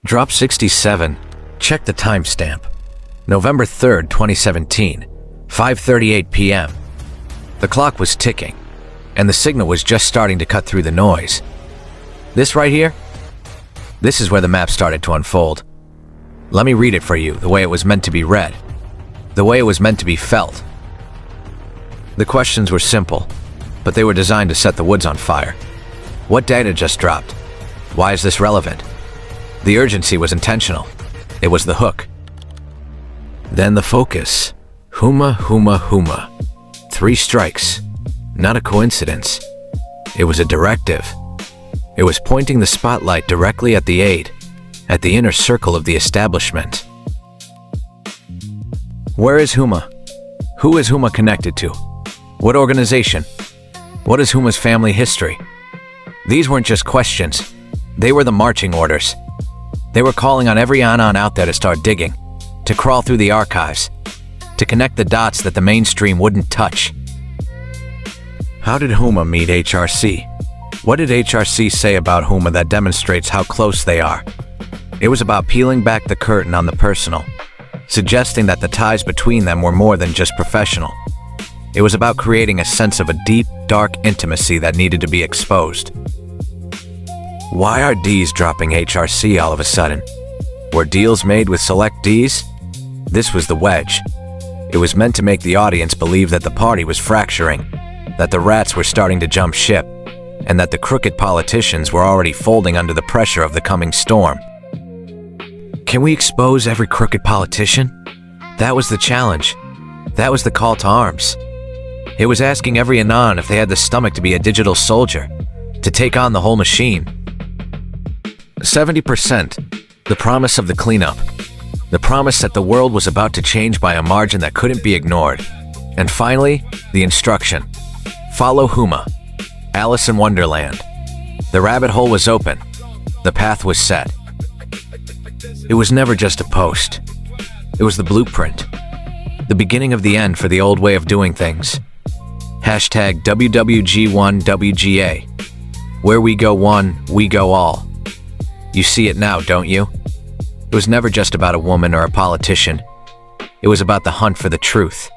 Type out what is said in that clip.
Drop 67. Check the timestamp. November 3rd, 2017, 5:38 p.m. The clock was ticking, and the signal was just starting to cut through the noise. This right here? This is where the map started to unfold. Let me read it for you the way it was meant to be read, the way it was meant to be felt. The questions were simple, but they were designed to set the woods on fire. What data just dropped? Why is this relevant? The urgency was intentional. It was the hook. Then the focus. HUMA, HUMA, HUMA. 3 strikes. Not a coincidence. It was a directive. It was pointing the spotlight directly at the aide, at the inner circle of the establishment. Where is HUMA? Who is HUMA connected to? What organization? What is HUMA's family history? These weren't just questions. They were the marching orders. They were calling on every Anon out there to start digging, to crawl through the archives, to connect the dots that the mainstream wouldn't touch. How did HUMA meet HRC? What did HRC say about HUMA that demonstrates how close they are? It was about peeling back the curtain on the personal, suggesting that the ties between them were more than just professional. It was about creating a sense of a deep, dark intimacy that needed to be exposed. Why are Ds dropping HRC all of a sudden? Were deals made with select Ds? This was the wedge. It was meant to make the audience believe that the party was fracturing, that the rats were starting to jump ship, and that the crooked politicians were already folding under the pressure of the coming storm. Can we expose every crooked politician? That was the challenge. That was the call to arms. It was asking every Anon if they had the stomach to be a digital soldier, to take on the whole machine. 70%, the promise of the cleanup. The promise that the world was about to change by a margin that couldn't be ignored. And finally, the instruction. Follow HUMA. Alice in Wonderland. The rabbit hole was open. The path was set. It was never just a post. It was the blueprint. The beginning of the end for the old way of doing things. Hashtag WWG1WGA. Where we go one, we go all. You see it now, don't you? It was never just about a woman or a politician. It was about the hunt for the truth.